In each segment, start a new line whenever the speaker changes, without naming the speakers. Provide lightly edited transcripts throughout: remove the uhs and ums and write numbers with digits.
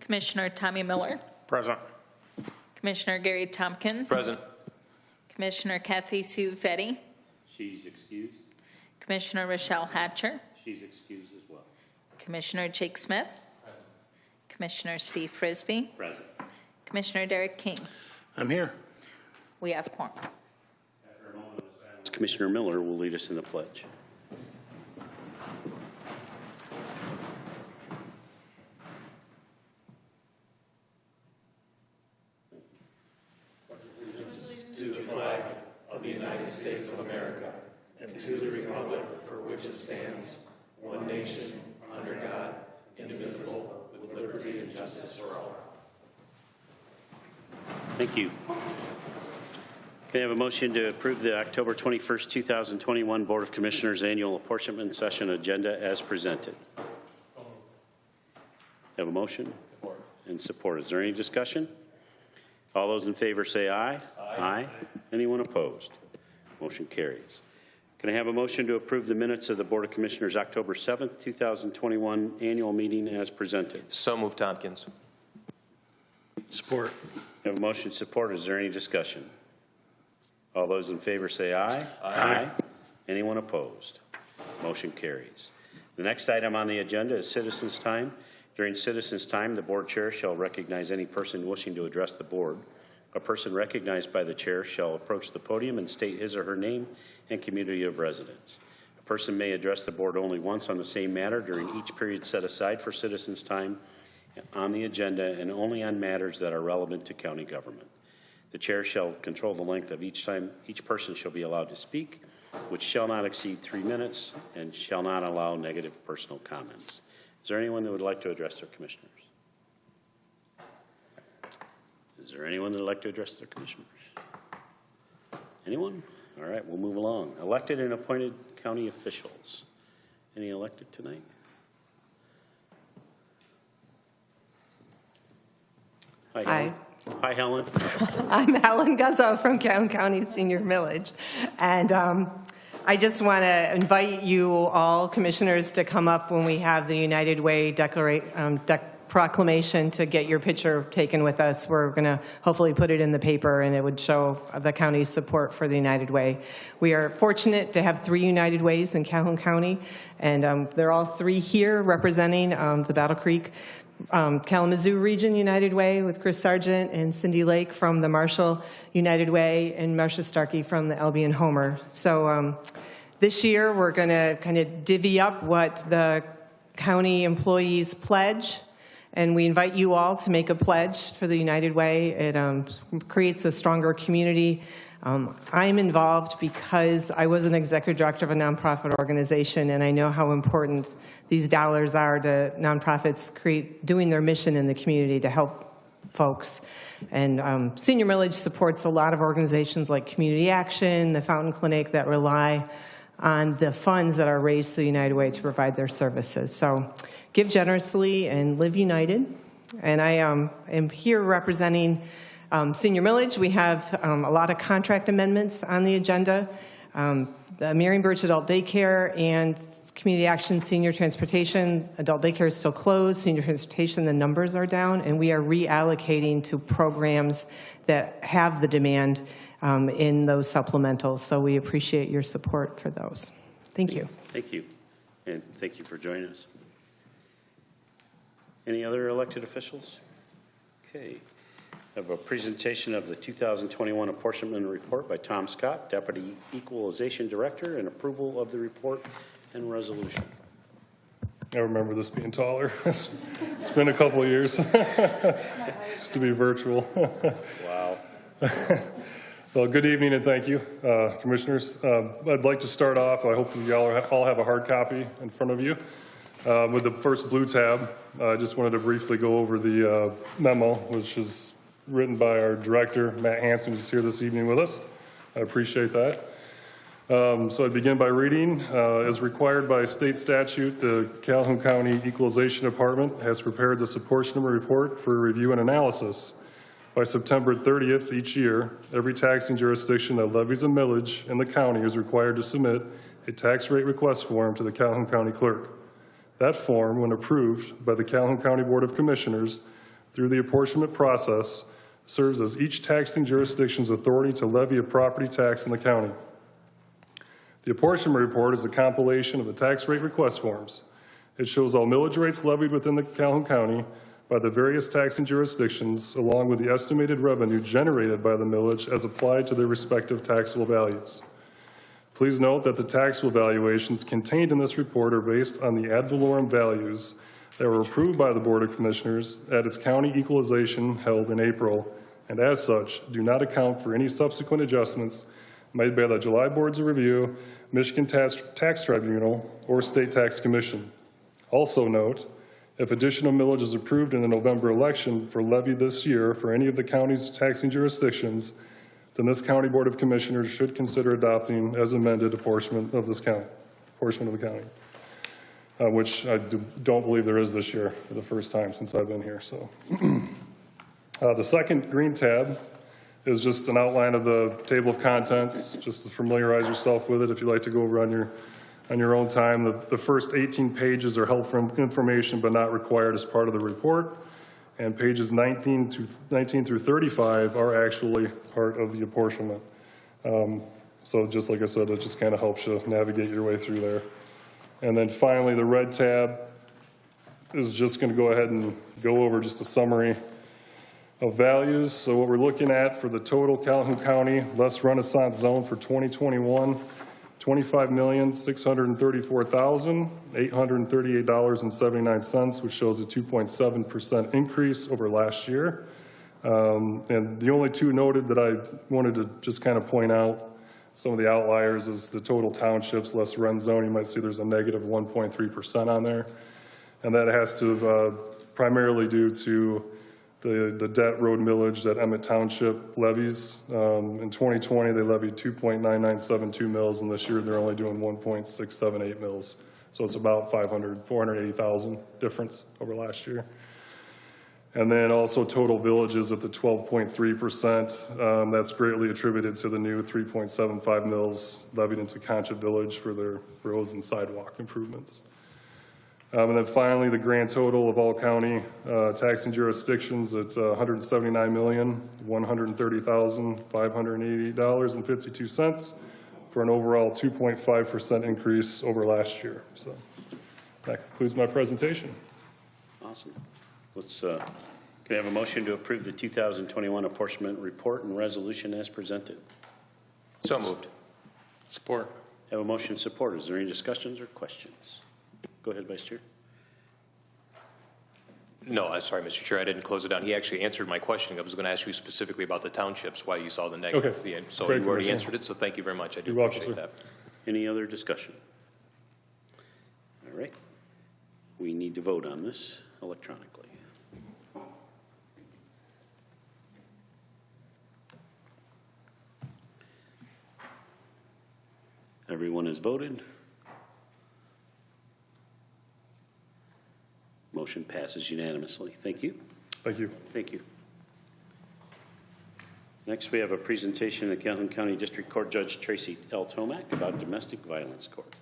Commissioner Tommy Miller,
Present.
Commissioner Gary Tompkins,
Present.
Commissioner Kathy Sue Fetty,
She's excused.
Commissioner Rochelle Hatcher,
She's excused as well.
Commissioner Jake Smith, Commissioner Steve Frisbee,
Present.
Commissioner Derek King.
I'm here.
We have quorum.
After a moment of silence, Commissioner Miller will lead us in the pledge. Thank you. Can I have a motion to approve the October 21st, 2021 Board of Commissioners Annual Apportionment Session agenda as presented? Have a motion? Support. And support. Is there any discussion? All those in favor say aye. Aye. Anyone opposed? Motion carries. Can I have a motion to approve the minutes of the Board of Commissioners October 7th, 2021 annual meeting as presented?
So moved, Tompkins.
Support.
I have a motion support. Is there any discussion? All those in favor say aye.
Aye.
Anyone opposed? Motion carries. The next item on the agenda is citizens' time. During citizens' time, the board chair shall recognize any person wishing to address the board. A person recognized by the chair shall approach the podium and state his or her name and community of residence. A person may address the board only once on the same matter during each period set aside for citizens' time on the agenda and only on matters that are relevant to county government. The chair shall control the length of each time each person shall be allowed to speak, which shall not exceed 3 minutes and shall not allow negative personal comments. Is there anyone that would like to address their commissioners? Is there anyone that would like to address their commissioners? Anyone? All right, we'll move along. Elected and appointed county officials. Any elected tonight? Hi, Helen. Hi, Helen.
I'm Helen Guzzo from Calhoun County Senior Village. And I just want to invite you all, commissioners, to come up when we have the United Way proclamation to get your picture taken with us. We're going to hopefully put it in the paper, and it would show the county's support for the United Way. We are fortunate to have 3 United Ways in Calhoun County, and they're all 3 here representing the Battle Creek Kalamazoo Region United Way with Chris Sargent and Cindy Lake from the Marshall United Way and Marcia Starkey from the Albion Homer. So this year we're going to kind of divvy up what the county employees pledge, and we invite you all to make a pledge for the United Way. It creates a stronger community. I'm involved because I was an executive director of a nonprofit organization, and I know how important these dollars are to nonprofits doing their mission in the community to help folks. And Senior Millage supports a lot of organizations like Community Action, the Fountain Clinic, that rely on the funds that are raised through the United Way to provide their services. So give generously and live united. And I am here representing Senior Millage. We have a lot of contract amendments on the agenda. The Marion Birch Adult Daycare and Community Action Senior Transportation. Adult daycare is still closed. Senior Transportation, the numbers are down, and we are reallocating to programs that have the demand in those supplementals. So we appreciate your support for those. Thank you.
Thank you. And thank you for joining us. Any other elected officials? Okay. I have a presentation of the 2021 Apportionment Report by Tom Scott, Deputy Equalization Director, and approval of the report and resolution.
I remember this being taller. It's been a couple of years. Used to be virtual.
Wow.
Well, good evening and thank you, Commissioners. I'd like to start off, I hope you all have a hard copy in front of you. With the first blue tab, I just wanted to briefly go over the memo, which is written by our director, Matt Hanson, who's here this evening with us. I appreciate that. So I'd begin by reading. As required by state statute, the Calhoun County Equalization Department has prepared this apportionment report for review and analysis. By September 30th each year, every taxing jurisdiction that levies a millage in the county is required to submit a tax rate request form to the Calhoun County Clerk. That form, when approved by the Calhoun County Board of Commissioners, through the apportionment process serves as each taxing jurisdiction's authority to levy a property tax in the county. The apportionment report is a compilation of the tax rate request forms. It shows all millage rates levied within the Calhoun County by the various taxing jurisdictions, along with the estimated revenue generated by the millage as applied to their respective taxable values. Please note that the taxable valuations contained in this report are based on the ad valorem values that were approved by the Board of Commissioners at its county equalization held in April, and as such, do not account for any subsequent adjustments made by the July Boards of Review, Michigan Tax Tribunal, or State Tax Commission. Also note, if additional millage is approved in the November election for levy this year for any of the county's taxing jurisdictions, then this County Board of Commissioners should consider adopting as amended apportionment of this county, apportionment of the county, which I don't believe there is this year for the first time since I've been here. So, the second green tab is just an outline of the table of contents, just to familiarize yourself with it if you'd like to go over on your own time. The first 18 pages are helpful information but not required as part of the report. And pages 19 through 35 are actually part of the apportionment. So just like I said, it just kind of helps you navigate your way through there. And then finally, the red tab is just going to go ahead and go over just a summary of values. So what we're looking at for the total Calhoun County less Renaissance zone for 2021, $25,634,838.79, which shows a 2.7% increase over last year. And the only two noted that I wanted to just kind of point out, some of the outliers, is the total townships less Ren zone. You might see there's a negative 1.3% on there. And that has to primarily due to the debt road millage that Emmett Township levies. In 2020, they levied 2.9972 mills, and this year they're only doing 1.678 mills. So it's about 480,000 difference over last year. And then also total villages at the 12.3%. That's greatly attributed to the new 3.75 mills levied into Concha Village for their roads and sidewalk improvements. And then finally, the grand total of all county taxing jurisdictions at $179,130,588.52 for an overall 2.5% increase over last year. So that concludes my presentation.
Awesome. Let's, can I have a motion to approve the 2021 apportionment report and resolution as presented?
So moved.
Support.
Have a motion and support. Is there any discussions or questions? Go ahead, Vice Chair.
No, I'm sorry, Mr. Chair, I didn't close it down. He actually answered my question. I was going to ask you specifically about the townships, why you saw the negative.
Okay.
So
Great,
you already
Commissioner.
answered it, so thank you very much. I do
You're welcome,
appreciate
sir.
that.
Any other discussion? All right. We need to vote on this electronically. Everyone has voted. Motion passes unanimously. Thank you.
Thank you.
Thank you. Next, we have a presentation of Calhoun County District Court Judge Tracy L. Tomac about domestic violence court.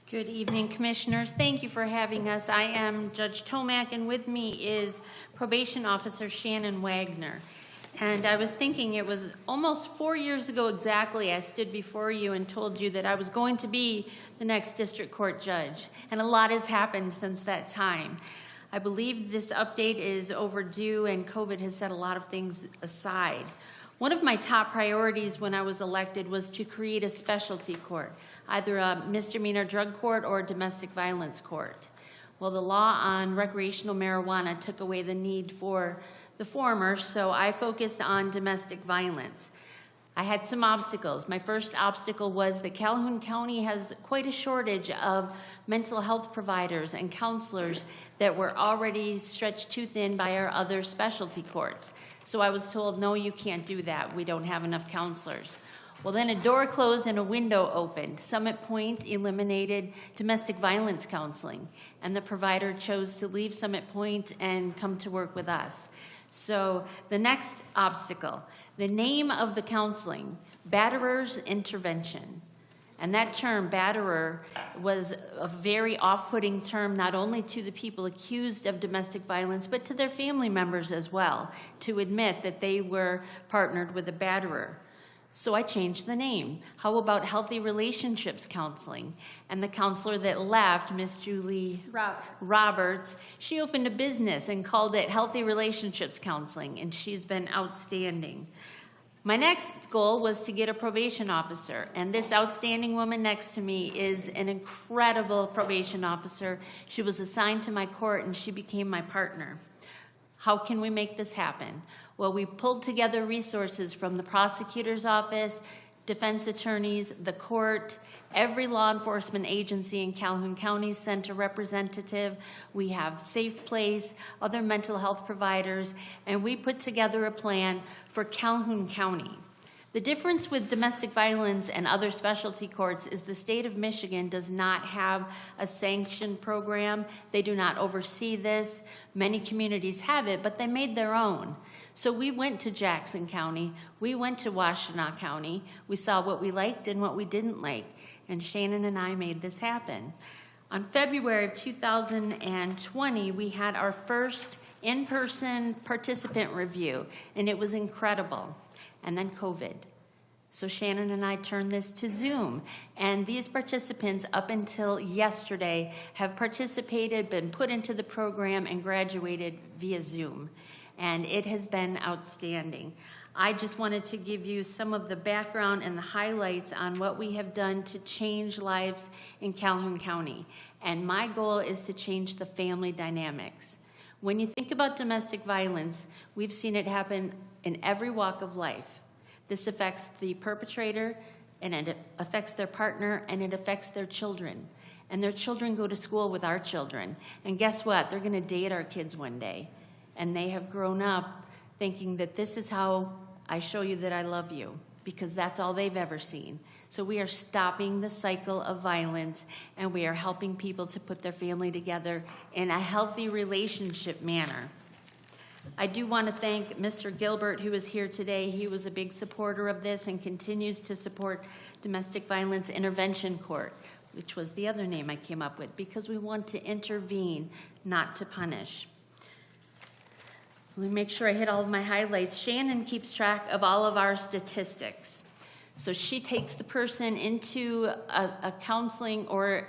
Good evening, Commissioners. Thank you for having us. I am Judge Tomac, and with me is Probation Officer Shannon Wagner. And I was thinking it was almost 4 years ago exactly I stood before you and told you that I was going to be the next district court judge. And a lot has happened since that time. I believe this update is overdue and COVID has set a lot of things aside. One of my top priorities when I was elected was to create a specialty court, either a misdemeanor drug court or a domestic violence court. Well, the law on recreational marijuana took away the need for the former, so I focused on domestic violence. I had some obstacles. My first obstacle was that Calhoun County has quite a shortage of mental health providers and counselors that were already stretched too thin by our other specialty courts. So I was told, no, you can't do that. We don't have enough counselors. Well, then a door closed and a window opened. Summit Point eliminated domestic violence counseling, and the provider chose to leave Summit Point and come to work with us. So the next obstacle, the name of the counseling, Batterers Intervention. And that term, batterer, was a very off-putting term not only to the people accused of domestic violence, but to their family members as well, to admit that they were partnered with a batterer. So I changed the name. How about Healthy Relationships Counseling? And the counselor that left, Miss Julie Roberts, she opened a business and called it Healthy Relationships Counseling, and she's been outstanding. My next goal was to get a probation officer, and this outstanding woman next to me is an incredible probation officer. She was assigned to my court, and she became my partner. How can we make this happen? Well, we pulled together resources from the prosecutor's office, defense attorneys, the court, every law enforcement agency in Calhoun County sent a representative. We have Safe Place, other mental health providers, and we put together a plan for Calhoun County. The difference with domestic violence and other specialty courts is the state of Michigan does not have a sanctioned program. They do not oversee this. Many communities have it, but they made their own. So we went to Jackson County, we went to Washtenaw County, we saw what we liked and what we didn't like, and Shannon and I made this happen. On February of 2020, we had our first in-person participant review, and it was incredible. And then COVID. So Shannon and I turned this to Zoom. And these participants, up until yesterday, have participated, been put into the program, and graduated via Zoom. And it has been outstanding. I just wanted to give you some of the background and the highlights on what we have done to change lives in Calhoun County. And my goal is to change the family dynamics. When you think about domestic violence, we've seen it happen in every walk of life. This affects the perpetrator, and it affects their partner, and it affects their children. And their children go to school with our children. And guess what? They're going to date our kids one day. And they have grown up thinking that this is how I show you that I love you, because that's all they've ever seen. So we are stopping the cycle of violence, and we are helping people to put their family together in a healthy relationship manner. I do want to thank Mr. Gilbert, who is here today. He was a big supporter of this and continues to support Domestic Violence Intervention Court, which was the other name I came up with, because we want to intervene, not to punish. Let me make sure I hit all of my highlights. Shannon keeps track of all of our statistics. So she takes the person into a counseling or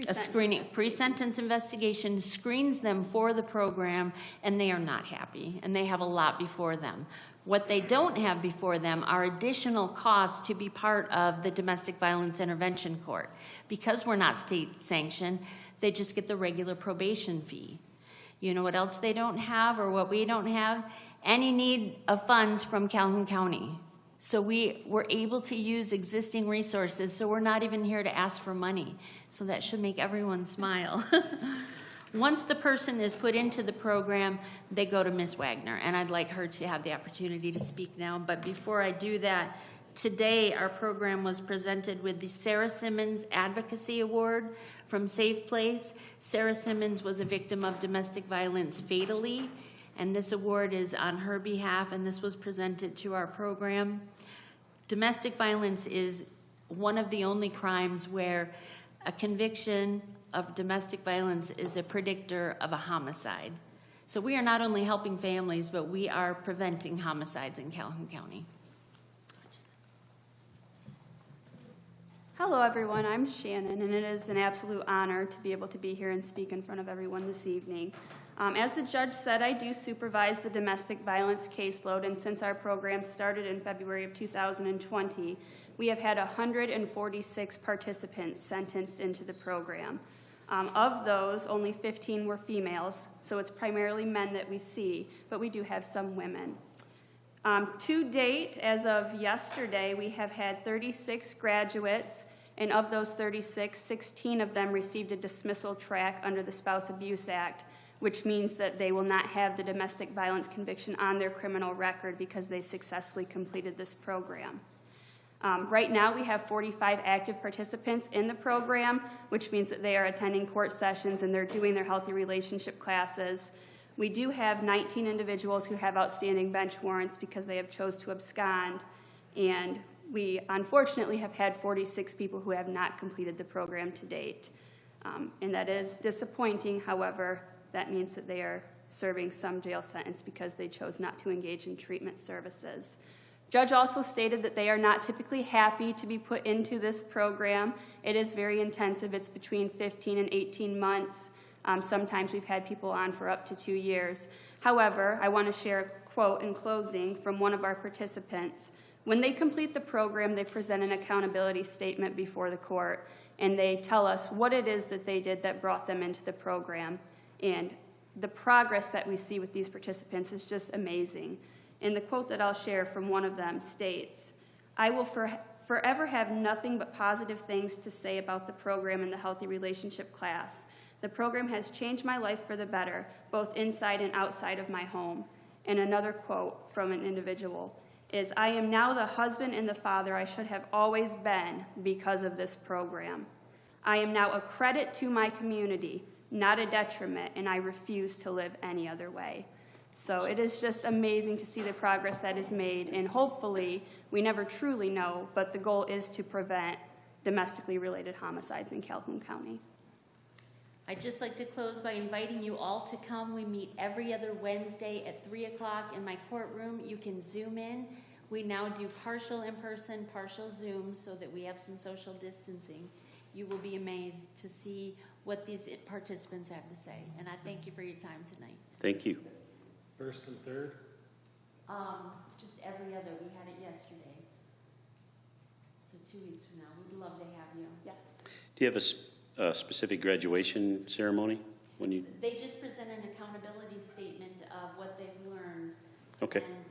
a screening, pre-sentence investigation, screens them for the program, and they are not happy, and they have a lot before them. What they don't have before them are additional costs to be part of the Domestic Violence Intervention Court. Because we're not state sanctioned, they just get the regular probation fee. You know what else they don't have, or what we don't have? Any need of funds from Calhoun County. So we were able to use existing resources, so we're not even here to ask for money. So that should make everyone smile. Once the person is put into the program, they go to Ms. Wagner, and I'd like her to have the opportunity to speak now. But before I do that, today our program was presented with the Sarah Simmons Advocacy Award from Safe Place. Sarah Simmons was a victim of domestic violence fatally, and this award is on her behalf, and this was presented to our program. Domestic violence is one of the only crimes where a conviction of domestic violence is a predictor of a homicide. So we are not only helping families, but we are preventing homicides in Calhoun County.
Hello, everyone. I'm Shannon, and it is an absolute honor to be able to be here and speak in front of everyone this evening. As the judge said, I do supervise the domestic violence caseload, and since our program started in February of 2020, we have had 146 participants sentenced into the program. Of those, only 15 were females, so it's primarily men that we see, but we do have some women. To date, as of yesterday, we have had 36 graduates, and of those 36, 16 of them received a dismissal track under the Spouse Abuse Act, which means that they will not have the domestic violence conviction on their criminal record because they successfully completed this program. Right now, we have 45 active participants in the program, which means that they are attending court sessions and they're doing their healthy relationship classes. We do have 19 individuals who have outstanding bench warrants because they have chose to abscond, and We unfortunately have had 46 people who have not completed the program to date. And that is disappointing. However, that means that they are serving some jail sentence because they chose not to engage in treatment services. Judge also stated that they are not typically happy to be put into this program. It is very intensive. It's between 15 and 18 months. Sometimes we've had people on for up to 2 years. However, I want to share a quote in closing from one of our participants. When they complete the program, they present an accountability statement before the court, and they tell us what it is that they did that brought them into the program. And the progress that we see with these participants is just amazing. And the quote that I'll share from one of them states, "I will forever have nothing but positive things to say about the program and the Healthy Relationship class. The program has changed my life for the better, both inside and outside of my home." And another quote from an individual is, "I am now the husband and the father I should have always been because of this program. I am now a credit to my community, not a detriment, and I refuse to live any other way." So it is just amazing to see the progress that is made, and hopefully, we never truly know, but the goal is to prevent domestically related homicides in Calhoun County.
I'd just like to close by inviting you all to come. We meet every other Wednesday at 3 o'clock in my courtroom. You can Zoom in. We now do partial in-person, partial Zoom, so that we have some social distancing. You will be amazed to see what these participants have to say. And I thank you for your time tonight.
Thank you.
First and third?
Just every other. We had it yesterday. So 2 weeks from now. We'd love to have you.
Yes.
Do you have a specific graduation ceremony when you?
They just present an accountability statement of what they've learned.
Okay.
And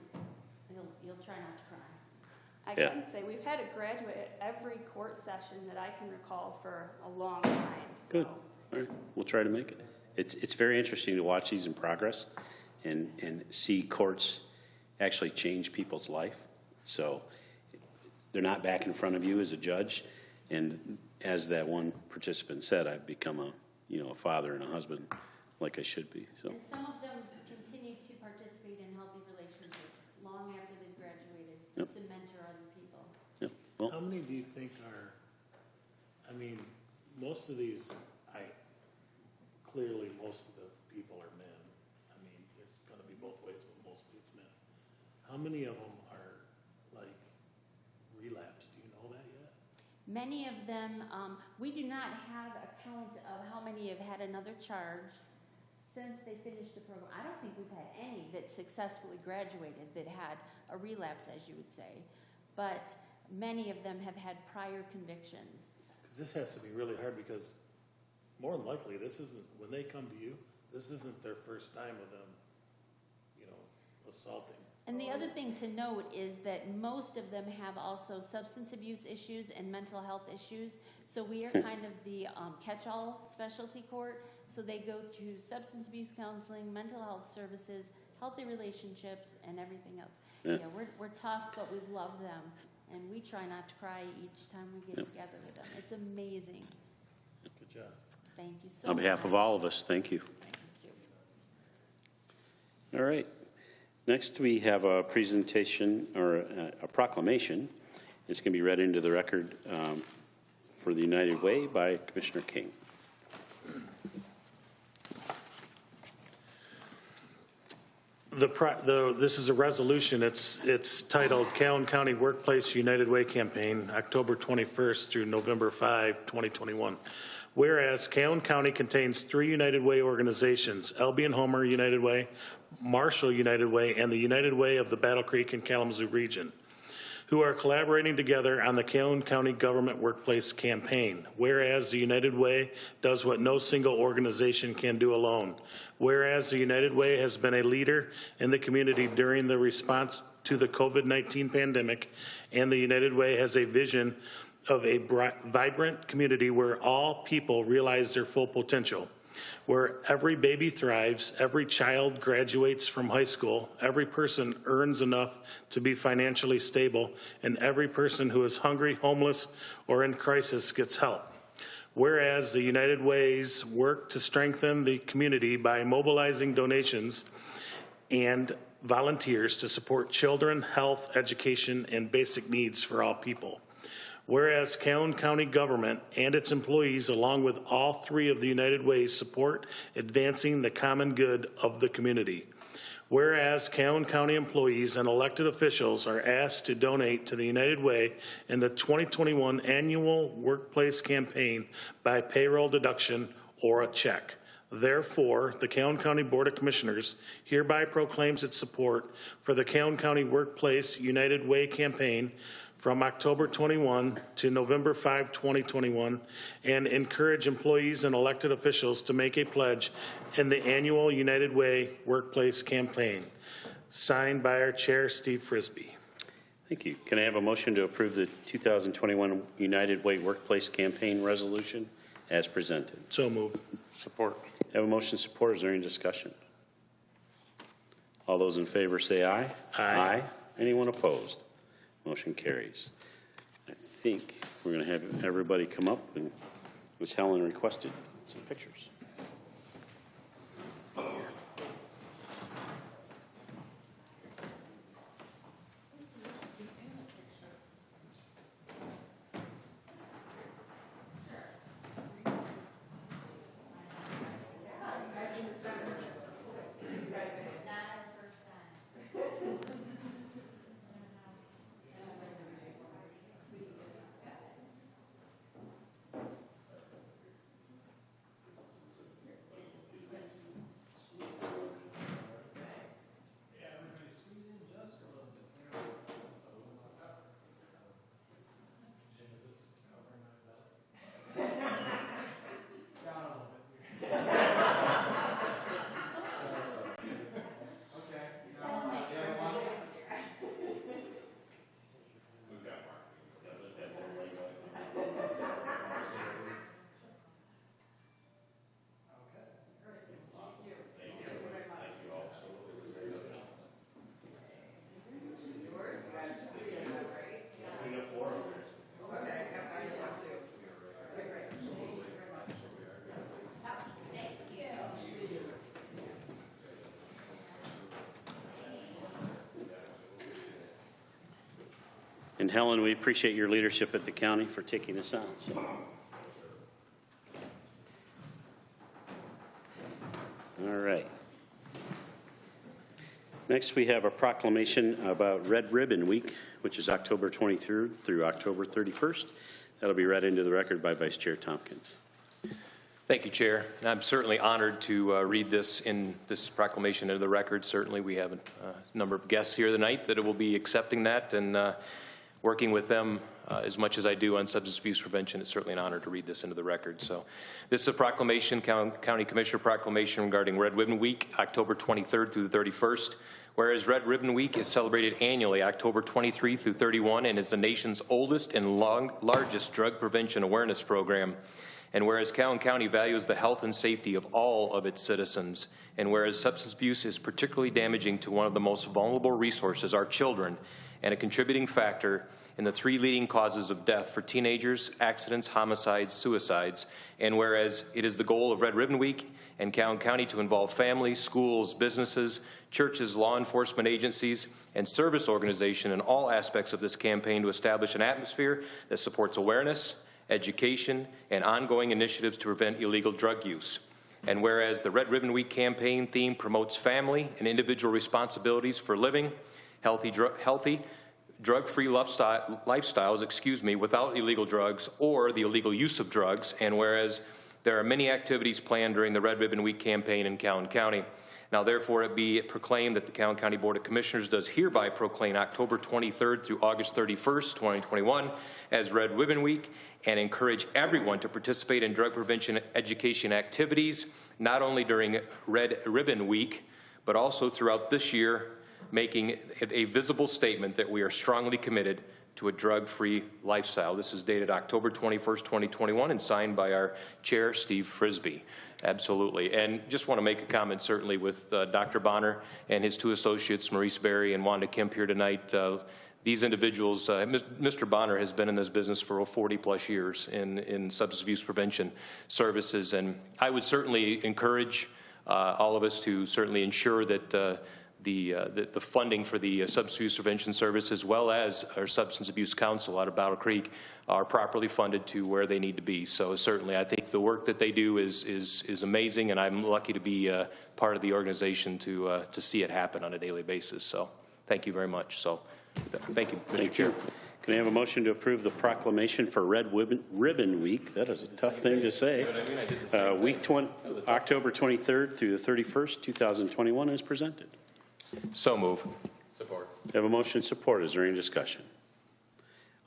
you'll try not to cry.
I
Yeah.
can say we've had a graduate at every court session that I can recall for a long time. So.
Good. All right. We'll try to make it. It's very interesting to watch these in progress and see courts actually change people's life. So they're not back in front of you as a judge. And as that one participant said, I've become a father and a husband like I should be. So.
And some of them continue to participate in healthy relationships long after they've graduated.
Yep.
To mentor other people.
Yeah. Well,
How many do you think are, most of these, clearly most of the people are men. It's gonna be both ways, but mostly it's men. How many of them are relapsed? Do you know that yet?
Many of them, we do not have a count of how many have had another charge since they finished the program. I don't think we've had any that successfully graduated that had a relapse, as you would say. But many of them have had prior convictions.
Because this has to be really hard, because more than likely, when they come to you, this isn't their first time of them, assaulting.
And the other thing to note is that most of them have also substance abuse issues and mental health issues. So we are kind of the catch-all specialty court. So they go through substance abuse counseling, mental health services, healthy relationships, and everything else.
Yeah.
We're tough, but we love them. And we try not to cry each time we get together with them. It's amazing.
Good job.
Thank you so much.
on behalf of all of us, thank you.
Thank you.
All right. Next, we have a presentation or a proclamation. It's going to be read into the record for the United Way by Commissioner King.
This is a resolution. It's titled Calhoun County Workplace United Way Campaign, October 21st through November 5, 2021. Whereas Calhoun County contains 3 United Way organizations, Albion Homer United Way, Marshall United Way, and the United Way of the Battle Creek and Kalamazoo region, who are collaborating together on the Calhoun County Government Workplace Campaign. Whereas the United Way does what no single organization can do alone. Whereas the United Way has been a leader in the community during the response to the COVID-19 pandemic, and the United Way has a vision of a vibrant community where all people realize their full potential, where every baby thrives, every child graduates from high school, every person earns enough to be financially stable, and every person who is hungry, homeless, or in crisis gets help. Whereas the United Ways work to strengthen the community by mobilizing donations and volunteers to support children, health, education, and basic needs for all people. Whereas Calhoun County government and its employees, along with all three of the United Way's, support advancing the common good of the community. Whereas Calhoun County employees and elected officials are asked to donate to the United Way in the 2021 annual workplace campaign by payroll deduction or a check. Therefore, the Calhoun County Board of Commissioners hereby proclaims its support for the Calhoun County Workplace United Way campaign from October 21 to November 5, 2021, and encourage employees and elected officials to make a pledge in the annual United Way Workplace campaign. Signed by our chair, Steve Frisbee.
Thank you. Can I have a motion to approve the 2021 United Way Workplace Campaign Resolution as presented?
So moved.
Support.
I have a motion support. Is there any discussion? All those in favor say aye.
Aye.
Anyone opposed? Motion carries. I think we're going to have everybody come up, and Ms. Helen requested some pictures. And Helen, we appreciate your leadership at the county for taking this on. So. All right. Next, we have a proclamation about Red Ribbon Week, which is October 23rd through October 31st. That'll be read into the record by Vice Chair Tompkins.
Thank you, Chair. And I'm certainly honored to read this proclamation into the record. Certainly, we have a number of guests here tonight that will be accepting that, and working with them as much as I do on substance abuse prevention, it's certainly an honor to read this into the record. So this is a proclamation, County Commissioner proclamation regarding Red Ribbon Week, October 23rd through the 31st. Whereas Red Ribbon Week is celebrated annually October 23 through 31 and is the nation's oldest and largest drug prevention awareness program. And whereas Calhoun County values the health and safety of all of its citizens, and whereas substance abuse is particularly damaging to one of the most vulnerable resources, our children, and a contributing factor in the 3 leading causes of death for teenagers, accidents, homicides, suicides, and whereas it is the goal of Red Ribbon Week and Calhoun County to involve families, schools, businesses, churches, law enforcement agencies, and service organizations in all aspects of this campaign to establish an atmosphere that supports awareness, education, and ongoing initiatives to prevent illegal drug use. And whereas the Red Ribbon Week campaign theme promotes family and individual responsibilities for living healthy drug-free lifestyles, without illegal drugs or the illegal use of drugs, and whereas there are many activities planned during the Red Ribbon Week campaign in Calhoun County. Now, therefore, it be proclaimed that the Calhoun County Board of Commissioners does hereby proclaim October 23rd through August 31st, 2021 as Red Ribbon Week, and encourage everyone to participate in drug prevention education activities, not only during Red Ribbon Week, but also throughout this year, making a visible statement that we are strongly committed to a drug-free lifestyle. This is dated October 21st, 2021, and signed by our chair, Steve Frisbee. Absolutely. And just want to make a comment, certainly, with Dr. Bonner and his 2 associates, Maurice Berry and Wanda Kemp, here tonight. These individuals, Mr. Bonner has been in this business for 40-plus years in substance abuse prevention services, and I would certainly encourage all of us to certainly ensure that the funding for the substance abuse prevention service, as well as our substance abuse council out of Battle Creek, are properly funded to where they need to be. So certainly, I think the work that they do is amazing, and I'm lucky to be part of the organization to see it happen on a daily basis. So thank you very much. So thank you, Mr. Chair.
Can I have a motion to approve the proclamation for Red Ribbon Week? That is a tough thing to say. October 23rd through the 31st, 2021 is presented.
So move. Support.
I have a motion and support. Is there any discussion?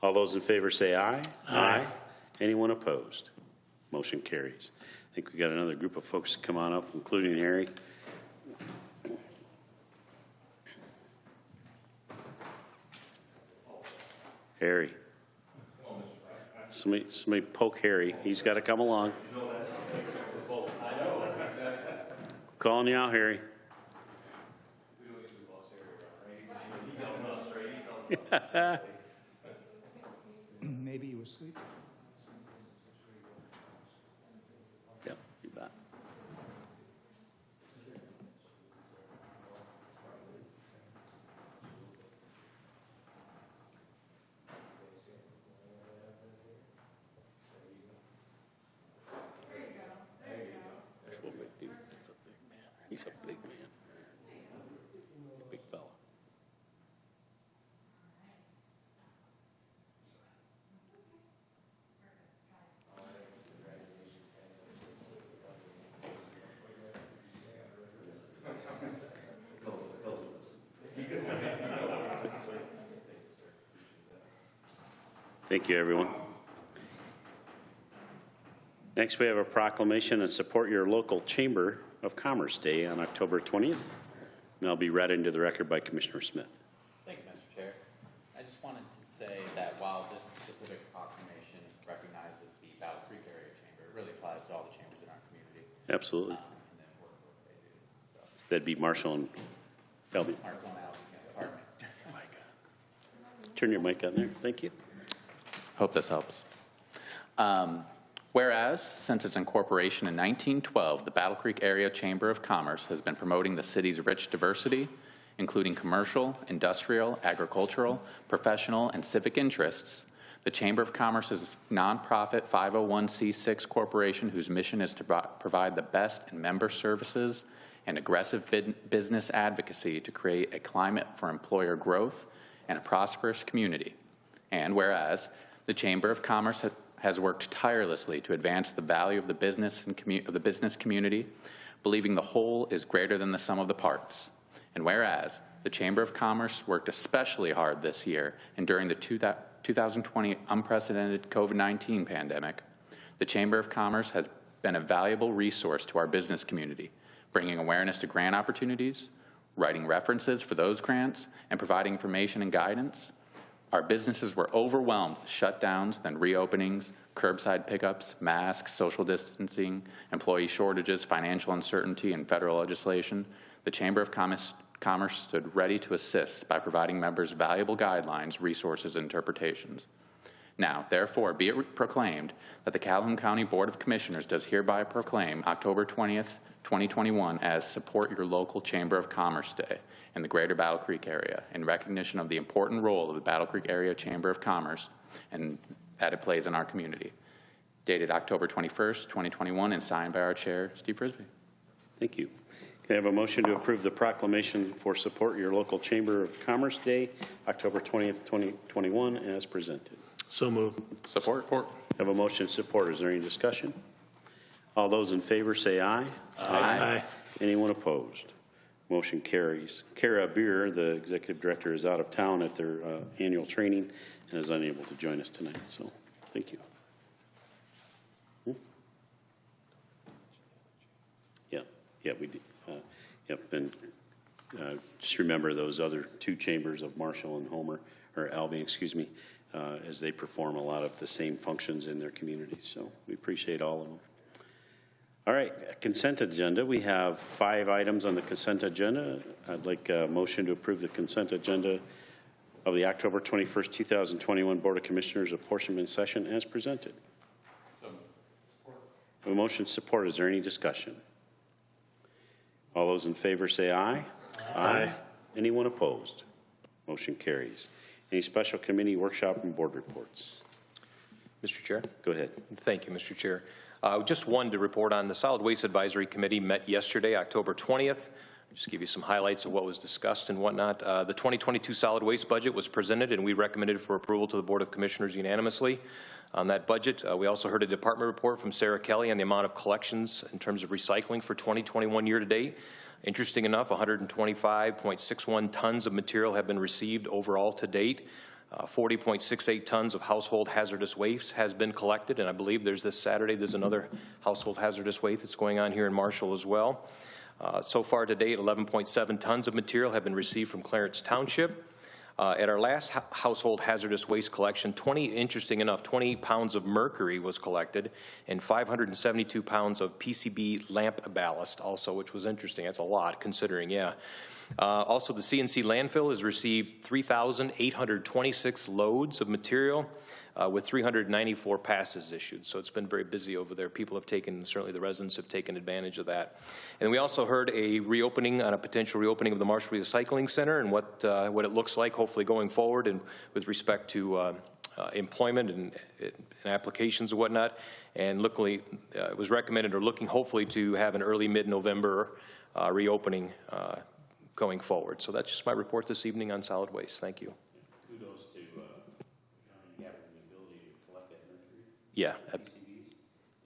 All those in favor say aye. Aye. Anyone opposed? Motion carries. I think we got another group of folks to come on up, including Harry. Harry. Somebody poke Harry. He's got to come along. Calling you out, Harry.
Maybe he was asleep.
Yep, you bet. He's a big man. Big fella. Thank you, everyone. Next, we have a proclamation and support your local Chamber of Commerce Day on October 20th. And that'll be read into the record by Commissioner Smith.
Thank you, Mr. Chair. I just wanted to say that while this specific proclamation recognizes the Battle Creek Area Chamber, it really applies to all the chambers in our community.
Absolutely.
And then work they do. So,
That'd be Marshall and Elby.
Mark's on out, pardon me.
Turn your mic on there. Thank you.
Hope this helps. Whereas, since its incorporation in 1912, the Battle Creek Area Chamber of Commerce has been promoting the city's rich diversity, including commercial, industrial, agricultural, professional, and civic interests. The Chamber of Commerce's nonprofit 501c6 corporation, whose mission is to provide the best in member services and aggressive business advocacy to create a climate for employer growth and a prosperous community. And whereas, the Chamber of Commerce has worked tirelessly to advance the value of the business community, believing the whole is greater than the sum of the parts. And whereas the Chamber of Commerce worked especially hard this year and during the 2020 unprecedented COVID-19 pandemic, the Chamber of Commerce has been a valuable resource to our business community, bringing awareness to grant opportunities, writing references for those grants, and providing information and guidance. Our businesses were overwhelmed with shutdowns, then reopenings, curbside pickups, masks, social distancing, employee shortages, financial uncertainty, and federal legislation. The Chamber of Commerce stood ready to assist by providing members valuable guidelines, resources, and interpretations. Now, therefore, be it proclaimed that the Calhoun County Board of Commissioners does hereby proclaim October 20th, 2021 as Support Your Local Chamber of Commerce Day in the greater Battle Creek area in recognition of the important role of the Battle Creek Area Chamber of Commerce and that it plays in our community. Dated October 21st, 2021 and signed by our chair, Steve Frisbee.
Thank you. Can I have a motion to approve the proclamation for Support Your Local Chamber of Commerce Day, October 20th, 2021 as presented?
So moved.
Support.
Have a motion and support. Is there any discussion? All those in favor say aye.
Aye.
Anyone opposed? Motion carries. Kara Beer, the executive director, is out of town at their annual training and is unable to join us tonight. So thank you. Yeah, we did. Yep, and just remember those other two chambers of Marshall and Homer, or Albion, excuse me, as they perform a lot of the same functions in their communities. So we appreciate all of them. All right, consent agenda. We have 5 items on the consent agenda. I'd like a motion to approve the consent agenda of the October 21st, 2021 Board of Commissioners apportionment session as presented. A motion support. Is there any discussion? All those in favor say aye.
Aye.
Anyone opposed? Motion carries. Any special committee workshop and board reports?
Mr. Chair.
Go ahead.
Thank you, Mr. Chair. Just one to report on. The Solid Waste Advisory Committee met yesterday, October 20th. I'll just give you some highlights of what was discussed and whatnot. The 2022 solid waste budget was presented, and we recommended for approval to the Board of Commissioners unanimously. On that budget, we also heard a department report from Sarah Kelly on the amount of collections in terms of recycling for 2021 year to date. Interesting enough, 125.61 tons of material have been received overall to date. 40.68 tons of household hazardous waste has been collected, and I believe there's this Saturday, there's another household hazardous waste that's going on here in Marshall as well. So far to date, 11.7 tons of material have been received from Clarence Township. At our last household hazardous waste collection, interesting enough, 20 pounds of mercury was collected and 572 pounds of PCB lamp ballast also, which was interesting. That's a lot considering, yeah. Also, the CNC landfill has received 3,826 loads of material with 394 passes issued. So it's been very busy over there. People have taken, certainly the residents have taken advantage of that. And we also heard a potential reopening of the Marshall Recycling Center and what it looks like hopefully going forward and with respect to employment and applications and whatnot. And luckily, it was recommended or looking hopefully to have an early mid-November reopening going forward. So that's just my report this evening on solid waste. Thank you.
Kudos to the county having the ability to collect that mercury.
Yeah.
PCBs,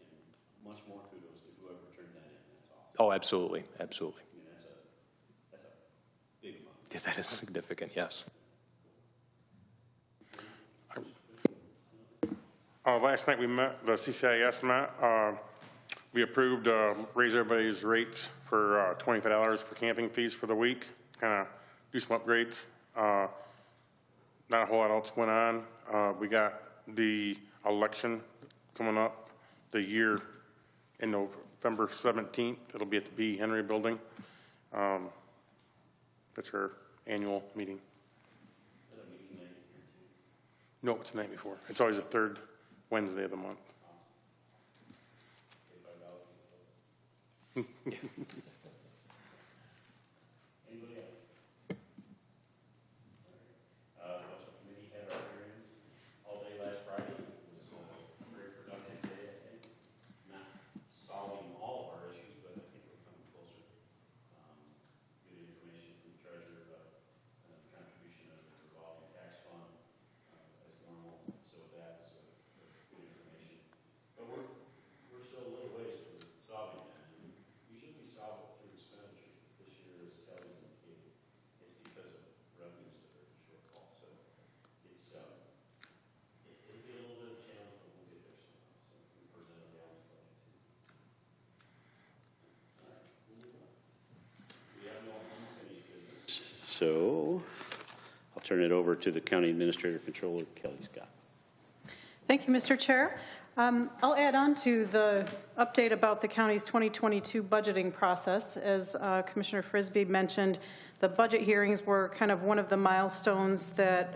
and much more kudos to whoever turned that in. That's awesome.
Oh, absolutely, absolutely.
I mean, that's a big amount.
Yeah, that is significant, yes.
Last night we met, the CCIS met. We approved raise everybody's rates for $25 for camping fees for the week, kind of do some upgrades. Not a whole lot else went on. We got the election coming up, the year in November 17th. It'll be at the B. Henry Building. That's our annual meeting. No, it's the night before. It's always the third Wednesday of the month.
Anybody else? Budget committee had our hearings all day last Friday. It was a very productive day, I think. Not solving all of our issues, but I think we're coming closer. Good information from the treasurer about the contribution of the revolving tax fund as normal. So that is good information. But we're still a little ways from solving that. Usually we solve it through expenditures. This year, as Kelly's indicated, it's because of revenues that are shortfall. So it's it'll be a little bit of a challenge, but we'll get there somehow. So we present a balanced budget too. All right, we'll move on. We have no unfinished business. So I'll turn it over to the County Administrator Controller, Kelly Scott.
Thank you, Mr. Chair. I'll add on to the update about the county's 2022 budgeting process. As Commissioner Frisbee mentioned, the budget hearings were kind of one of the milestones that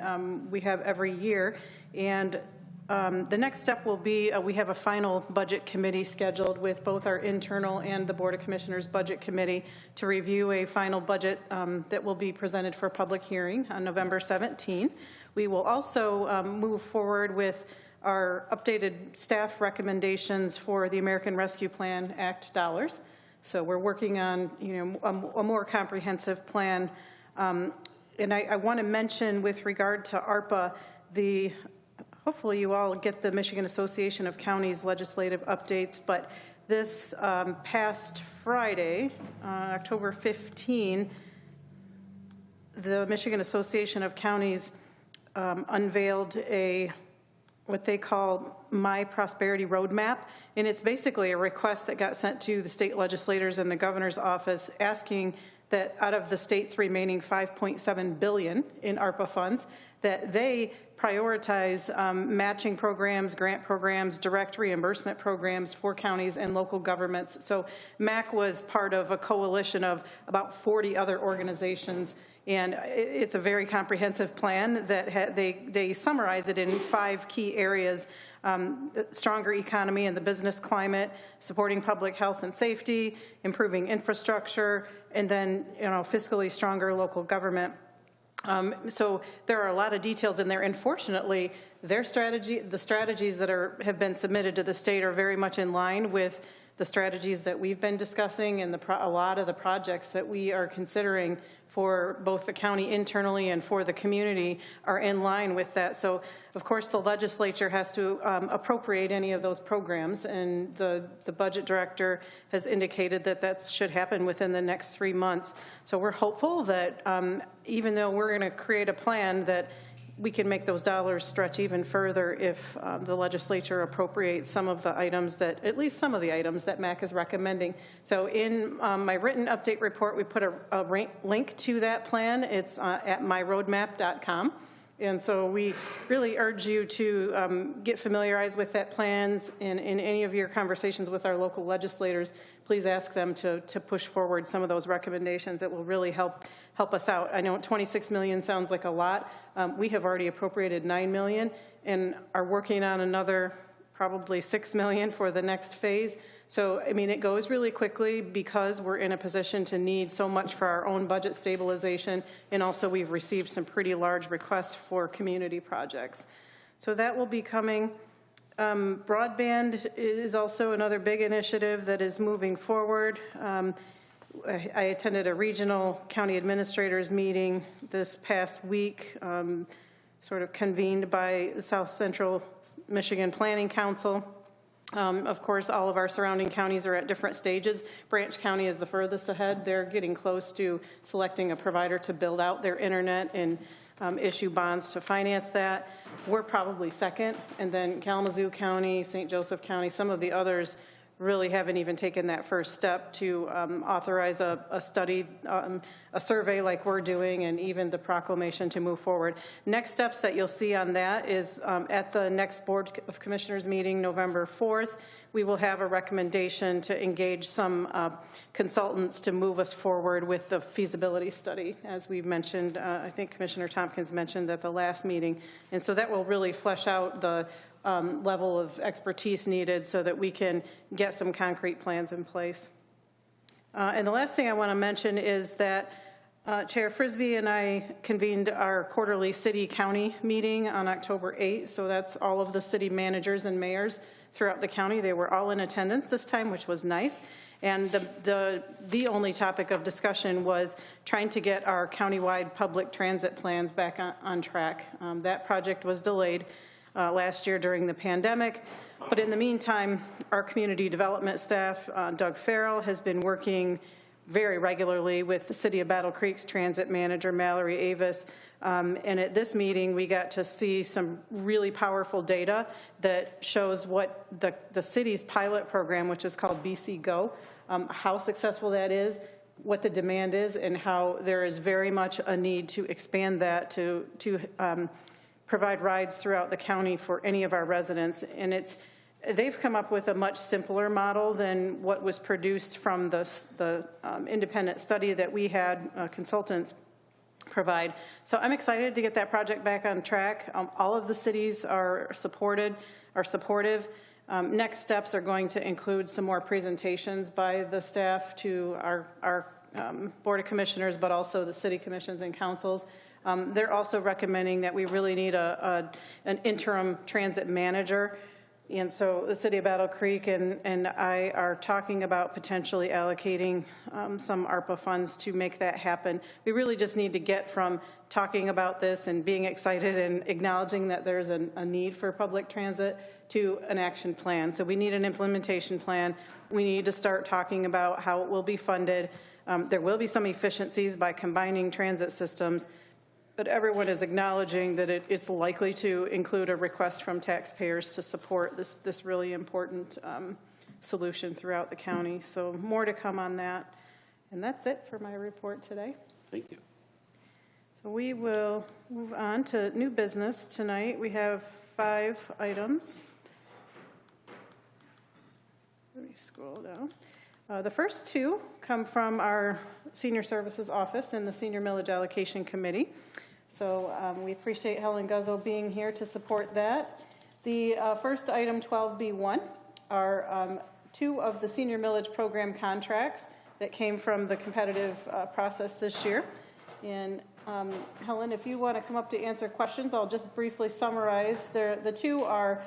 we have every year. And the next step will be we have a final budget committee scheduled with both our internal and the Board of Commissioners Budget Committee to review a final budget that will be presented for public hearing on November 17. We will also move forward with our updated staff recommendations for the American Rescue Plan Act dollars. So we're working on, a more comprehensive plan. And I want to mention with regard to ARPA, hopefully you all get the Michigan Association of Counties legislative updates, but this past Friday, October 15, the Michigan Association of Counties unveiled what they call My Prosperity Roadmap, and it's basically a request that got sent to the state legislators and the governor's office asking that out of the state's remaining $5.7 billion in ARPA funds, that they prioritize matching programs, grant programs, direct reimbursement programs for counties and local governments. So MAC was part of a coalition of about 40 other organizations, and it's a very comprehensive plan that they summarize it in 5 key areas: stronger economy and the business climate, supporting public health and safety, improving infrastructure, and then fiscally stronger local government. So there are a lot of details in there, and fortunately, the strategies that have been submitted to the state are very much in line with the strategies that we've been discussing, and a lot of the projects that we are considering for both the county internally and for the community are in line with that. So, of course, the legislature has to appropriate any of those programs, and the budget director has indicated that that should happen within the next 3 months. So we're hopeful that even though we're going to create a plan, that we can make those dollars stretch even further if the legislature appropriates some of the items at least some of the items that MAC is recommending. So in my written update report, we put a link to that plan. It's at myroadmap.com. And so we really urge you to get familiarized with that plans, and in any of your conversations with our local legislators, please ask them to push forward some of those recommendations that will really help us out. I know $26 million sounds like a lot. We have already appropriated $9 million and are working on another probably $6 million for the next phase. So, I mean, it goes really quickly because we're in a position to need so much for our own budget stabilization, and also we've received some pretty large requests for community projects. So that will be coming. Broadband is also another big initiative that is moving forward. I attended a regional county administrators meeting this past week, sort of convened by the South Central Michigan Planning Council. Of course, all of our surrounding counties are at different stages. Branch County is the furthest ahead. They're getting close to selecting a provider to build out their internet and issue bonds to finance that. We're probably second, and then Kalamazoo County, St. Joseph County, some of the others really haven't even taken that first step to authorize a study, a survey like we're doing, and even the proclamation to move forward. Next steps that you'll see on that is at the next Board of Commissioners meeting, November 4th, we will have a recommendation to engage some consultants to move us forward with the feasibility study, as we mentioned. I think Commissioner Tompkins mentioned at the last meeting. And so that will really flesh out the level of expertise needed so that we can get some concrete plans in place. And the last thing I want to mention is that Chair Frisbee and I convened our quarterly city-county meeting on October 8th. So that's all of the city managers and mayors throughout the county. They were all in attendance this time, which was nice. And the only topic of discussion was trying to get our countywide public transit plans back on track. That project was delayed last year during the pandemic. But in the meantime, our community development staff, Doug Farrell, has been working very regularly with the City of Battle Creek's transit manager, Mallory Avis. And at this meeting, we got to see some really powerful data that shows what the city's pilot program, which is called BC Go, how successful that is, what the demand is, and how there is very much a need to expand that to provide rides throughout the county for any of our residents. And they've come up with a much simpler model than what was produced from the independent study that we had consultants provide. So I'm excited to get that project back on track. All of the cities are supportive. Next steps are going to include some more presentations by the staff to our Board of Commissioners, but also the city commissions and councils. They're also recommending that we really need an interim transit manager. And so the City of Battle Creek and I are talking about potentially allocating some ARPA funds to make that happen. We really just need to get from talking about this and being excited and acknowledging that there's a need for public transit to an action plan. So we need an implementation plan. We need to start talking about how it will be funded. There will be some efficiencies by combining transit systems, but everyone is acknowledging that it's likely to include a request from taxpayers to support this really important solution throughout the county. So more to come on that. And that's it for my report today.
Thank you.
So we will move on to new business tonight. We have 5 items. Let me scroll down. The first 2 come from our Senior Services Office and the Senior Millage Allocation Committee. So we appreciate Helen Guzzo being here to support that. The first item, 12B1, are 2 of the Senior Millage Program contracts that came from the competitive process this year. And Helen, if you want to come up to answer questions, I'll just briefly summarize. The 2 are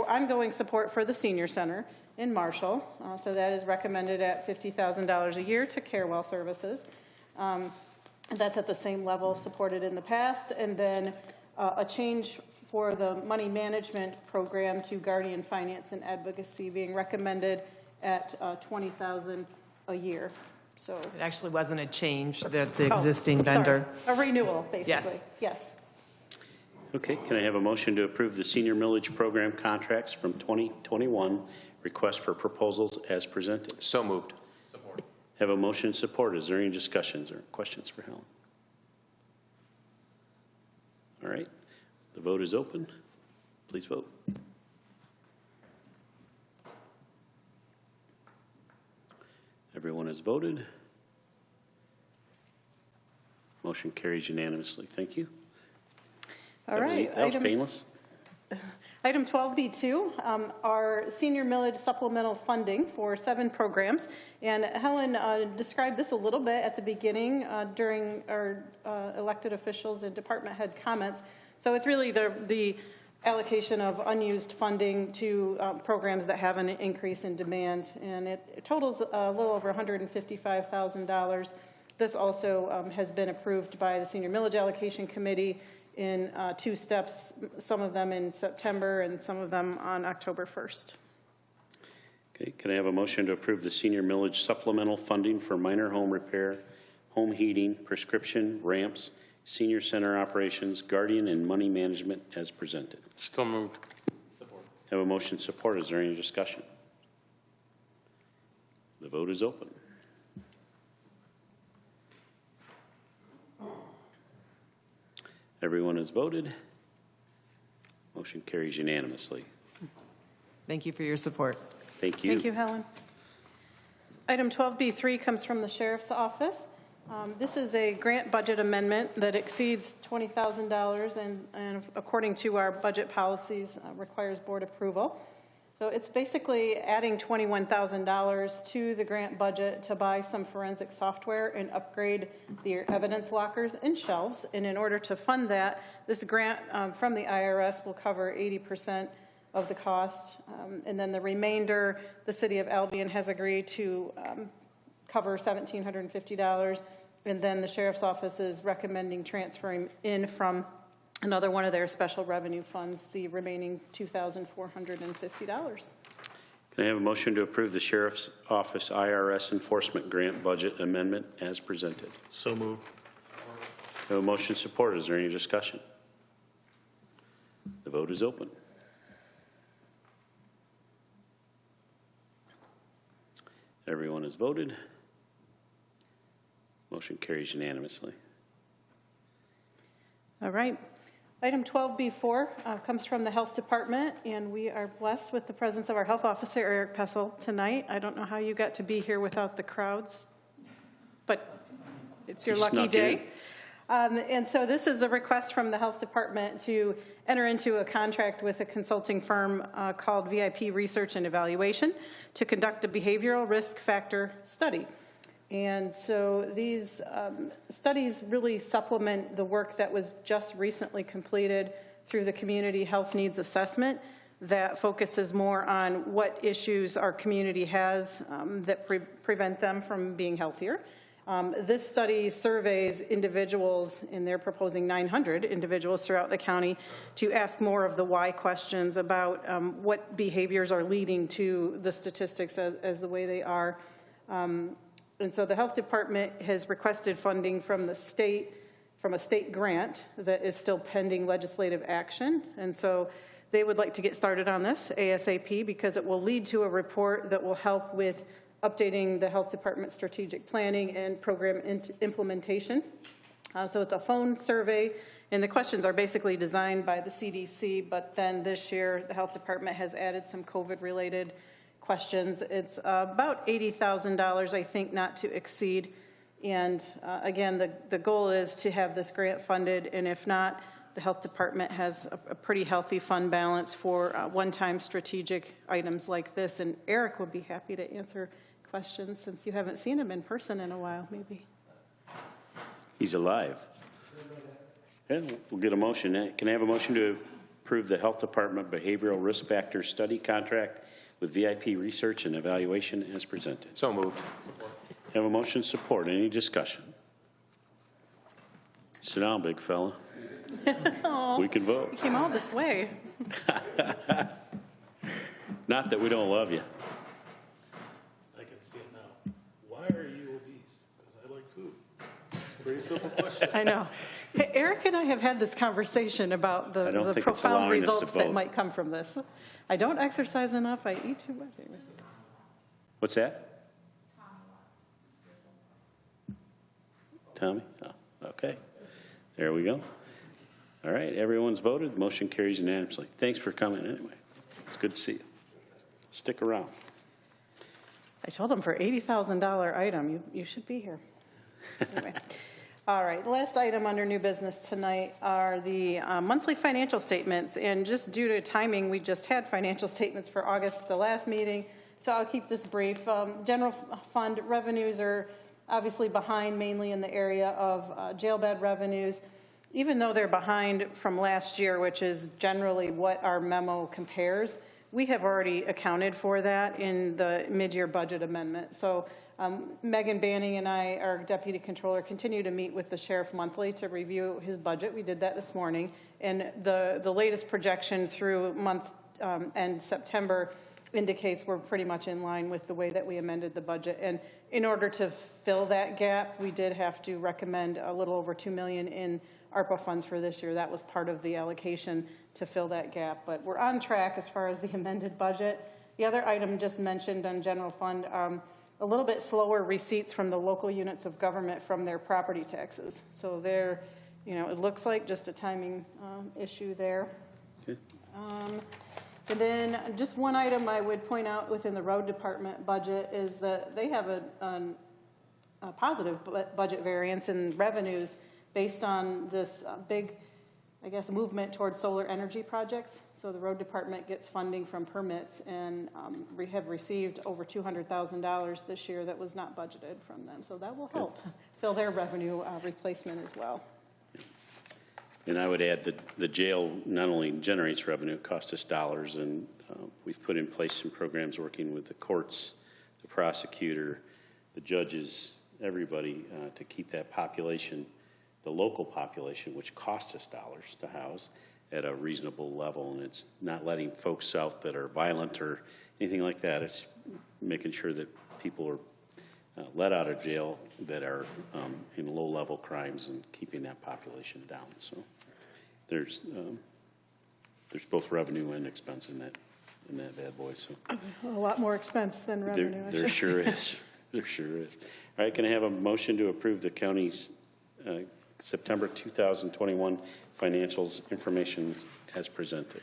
ongoing support for the Senior Center in Marshall. So that is recommended at $50,000 a year to Carewell Services. That's at the same level supported in the past. And then a change for the money management program to Guardian Finance and Advocacy being recommended at $20,000 a year. So
It actually wasn't a change, the existing vendor.
Sorry. A renewal, basically.
Yes.
Yes.
Okay, can I have a motion to approve the senior millage program contracts from 2021, request for proposals as presented?
So moved.
Have a motion and support. Is there any discussions or questions for Helen? All right, the vote is open. Please vote. Everyone has voted. Motion carries unanimously. Thank you.
All right.
That was painless.
Item 12B2 are senior millage supplemental funding for 7 programs. And Helen described this a little bit at the beginning during our elected officials and department head comments. So it's really the allocation of unused funding to programs that have an increase in demand. And it totals a little over $155,000. This also has been approved by the Senior Millage Allocation Committee in 2 steps, some of them in September and some of them on October 1st.
Okay, can I have a motion to approve the senior millage supplemental funding for minor home repair, home heating, prescription, ramps, senior center operations, Guardian, and money management as presented?
Still moved.
Have a motion support. Is there any discussion? The vote is open. Everyone has voted. Motion carries unanimously.
Thank you for your support.
Thank you.
Thank you, Helen. Item 12B3 comes from the Sheriff's Office. This is a grant budget amendment that exceeds $20,000 and according to our budget policies requires board approval. So it's basically adding $21,000 to the grant budget to buy some forensic software and upgrade the evidence lockers and shelves. And in order to fund that, this grant from the IRS will cover 80% of the cost. And then the remainder, the City of Albion has agreed to cover $1,750. And then the Sheriff's Office is recommending transferring in from another one of their special revenue funds, the remaining $2,450.
Can I have a motion to approve the Sheriff's Office IRS Enforcement Grant Budget Amendment as presented?
So moved.
Have a motion support. Is there any discussion? The vote is open. Everyone has voted. Motion carries unanimously.
All right. Item 12B4 comes from the Health Department, and we are blessed with the presence of our Health Officer, Eric Pessel, tonight. I don't know how you got to be here without the crowds, but it's your lucky day. And so this is a request from the Health Department to enter into a contract with a consulting firm called VIP Research and Evaluation to conduct a behavioral risk factor study. And so these studies really supplement the work that was just recently completed through the Community Health Needs Assessment that focuses more on what issues our community has that prevent them from being healthier. This study surveys individuals, and they're proposing 900 individuals throughout the county, to ask more of the why questions about what behaviors are leading to the statistics as the way they are. And so the Health Department has requested funding from the state, from a state grant that is still pending legislative action. And so they would like to get started on this ASAP because it will lead to a report that will help with updating the Health Department strategic planning and program implementation. So it's a phone survey, and the questions are basically designed by the CDC, but then this year, the Health Department has added some COVID-related questions. It's about $80,000, I think, not to exceed. And again, the goal is to have this grant funded, and if not, the Health Department has a pretty healthy fund balance for one-time strategic items like this. And Eric would be happy to answer questions since you haven't seen him in person in a while, maybe.
He's alive. Yeah, we'll get a motion. Can I have a motion to approve the Health Department Behavioral Risk Factors Study Contract with VIP Research and Evaluation as presented?
So moved.
Have a motion support. Any discussion? Sit down, big fella. We can vote.
You came all this way.
Not that we don't love you.
I can see it now. Why are you obese? Because I like food. Pretty simple question.
I know. Hey, Eric and I have had this conversation about
I don't
the
think it's
profound
allowing us to
results that
vote.
might come from this. I don't exercise enough. I eat too much.
What's that? Tommy? Oh, okay. There we go. All right, everyone's voted. Motion carries unanimously. Thanks for coming anyway. It's good to see you. Stick around.
I told him for $80,000 item, you should be here. Anyway. All right, the last item under new business tonight are the monthly financial statements. And just due to timing, we just had financial statements for August, the last meeting. So I'll keep this brief. General fund revenues are obviously behind, mainly in the area of jail bed revenues. Even though they're behind from last year, which is generally what our memo compares, we have already accounted for that in the mid-year budget amendment. So Megan Banning and I, our deputy controller, continue to meet with the sheriff monthly to review his budget. We did that this morning. And the latest projection through month end September indicates we're pretty much in line with the way that we amended the budget. And in order to fill that gap, we did have to recommend a little over $2 million in ARPA funds for this year. That was part of the allocation to fill that gap. But we're on track as far as the amended budget. The other item just mentioned on general fund, a little bit slower receipts from the local units of government from their property taxes. So they're, it looks like just a timing issue there.
Okay.
And then just one item I would point out within the road department budget is that they have a positive budget variance in revenues based on this big, I guess, movement towards solar energy projects. So the road department gets funding from permits, and we have received over $200,000 this year that was not budgeted from them. So that will help fill their revenue replacement as well.
And I would add that the jail not only generates revenue, it costs us dollars, and we've put in place some programs working with the courts, the prosecutor, the judges, everybody to keep that population, the local population, which costs us dollars to house, at a reasonable level. And it's not letting folks out that are violent or anything like that. It's making sure that people are let out of jail that are in low-level crimes and keeping that population down. So there's both revenue and expense in that bad boy. So
A lot more expense than revenue.
there sure is. There sure is. All right, can I have a motion to approve the county's September 2021 financials information as presented?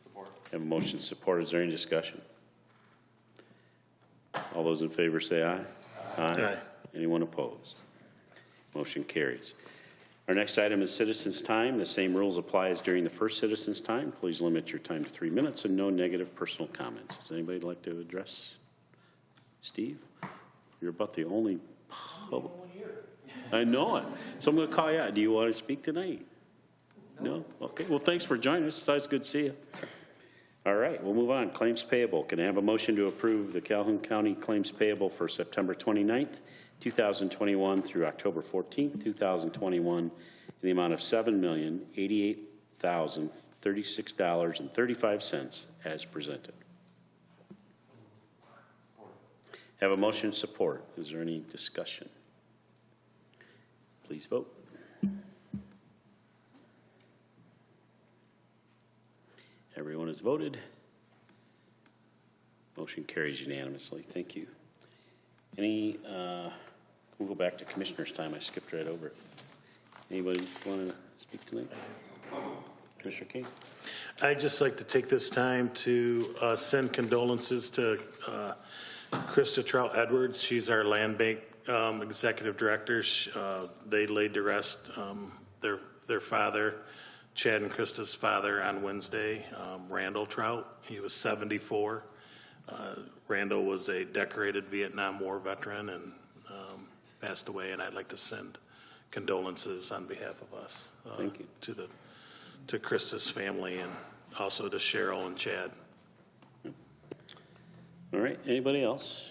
Support. Have a motion support. Is there any discussion? All those in favor say aye. Aye. Anyone opposed? Motion carries. Our next item is citizens' time. The same rules apply as during the first citizens' time. Please limit your time to 3 minutes and no negative personal comments. Does anybody like to address Steve? You're about the only public. I know it. So I'm going to call you out. Do you want to speak tonight? No? Okay. Well, thanks for joining us. It's always good to see you. All right, we'll move on. Claims payable. Can I have a motion to approve the Calhoun County claims payable for September 29th, 2021 through October 14th, 2021 in the amount of $7,088,036.35 as presented? Have a motion support. Is there any discussion? Please vote. Everyone has voted. Motion carries unanimously. Thank you. We'll go back to Commissioner's time. I skipped right over it. Anybody want to speak tonight? Commissioner King?
I'd just like to take this time to send condolences to Krista Trout Edwards. She's our land bank executive director. They laid to rest their father, Chad and Krista's father, on Wednesday, Randall Trout. He was 74. Randall was a decorated Vietnam War veteran and passed away, and I'd like to send condolences on behalf of us
Thank you.
to Krista's family and also to Cheryl and Chad.
All right, anybody else?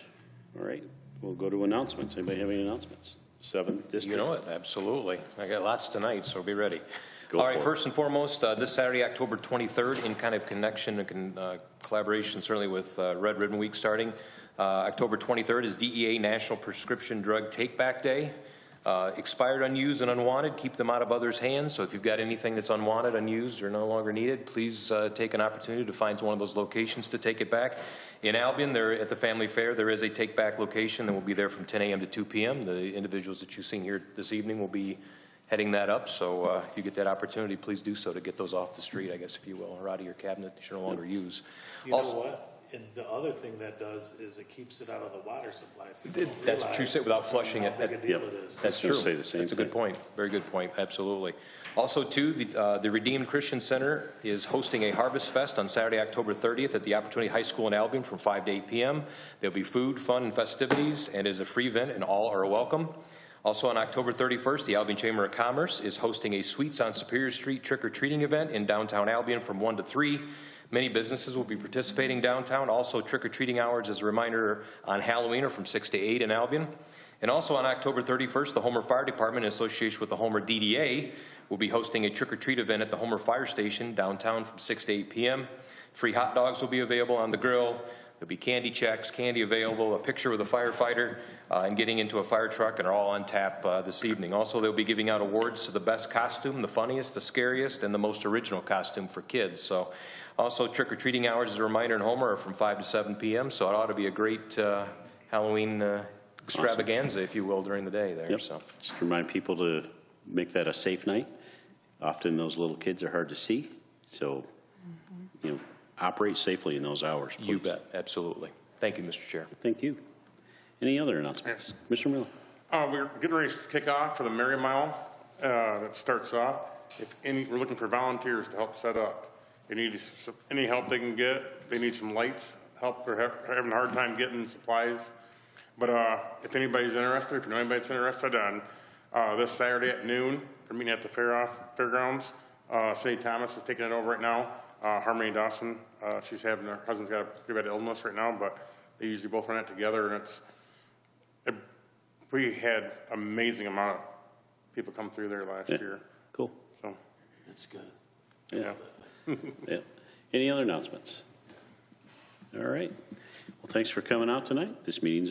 All right, we'll go to announcements. Anybody have any announcements? 7th District?
You know it, absolutely. I got lots tonight, so be ready.
Go
All right,
for it.
first and foremost, this Saturday, October 23rd, in kind of connection and collaboration certainly with Red Ribbon Week starting, October 23rd is DEA National Prescription Drug Take-Back Day. Expired, unused, and unwanted, keep them out of others' hands. So if you've got anything that's unwanted, unused, or no longer needed, please take an opportunity to find one of those locations to take it back. In Albion, there at the Family Fair, there is a take-back location that will be there from 10 a.m. to 2 p.m. The individuals that you've seen here this evening will be heading that up. So if you get that opportunity, please do so to get those off the street, I guess, if you will, or out of your cabinet that you no longer use.
You know what? And the other thing that does is it keeps it out of the water supply. People don't
That's what you
realize
said without flushing it.
How big a deal it is.
That's
I was
true.
gonna say the same
That's a good
thing.
point. Very good point. Absolutely. Also, too, the Redeemed Christian Center is hosting a Harvest Fest on Saturday, October 30th at the Opportunity High School in Albion from 5 to 8 p.m. There'll be food, fun, and festivities, and is a free event, and all are welcome. Also on October 31st, the Albion Chamber of Commerce is hosting a Sweets on Superior Street trick-or-treating event in downtown Albion from 1 to 3. Many businesses will be participating downtown. Also, trick-or-treating hours, as a reminder, on Halloween are from 6 to 8 in Albion. And also on October 31st, the Homer Fire Department, in association with the Homer DDA, will be hosting a trick-or-treat event at the Homer Fire Station downtown from 6 to 8 p.m. Free hot dogs will be available on the grill. There'll be candy checks, candy available, a picture with a firefighter, and getting into a fire truck, and are all on tap this evening. Also, they'll be giving out awards to the best costume, the funniest, the scariest, and the most original costume for kids. So, also trick-or-treating hours, as a reminder, in Homer are from 5 to 7 p.m., so it ought to be a great Halloween extravaganza, if you will, during the day there.
Yep.
So,
Just remind people to make that a safe night. Often those little kids are hard to see, so, operate safely in those hours, please.
you bet, absolutely. Thank you, Mr. Chair.
Thank you. Any other announcements? Commissioner Miller?
We're getting ready to kick off for the Merry Mile that starts off. We're looking for volunteers to help set up. They need any help they can get. They need some lights, help. They're having a hard time getting supplies. But if anybody's interested, if you know anybody that's interested, on this Saturday at noon, we're meeting at the fairgrounds. St. Thomas is taking it over right now. Harmony Dawson, her husband's got a pretty bad illness right now, but they usually both run it together, and we had amazing amount of people come through there last year.
Cool.
So
It's good.
Yeah. Yeah. Any other announcements? All right. Well, thanks for coming out tonight. This meeting's adjourned.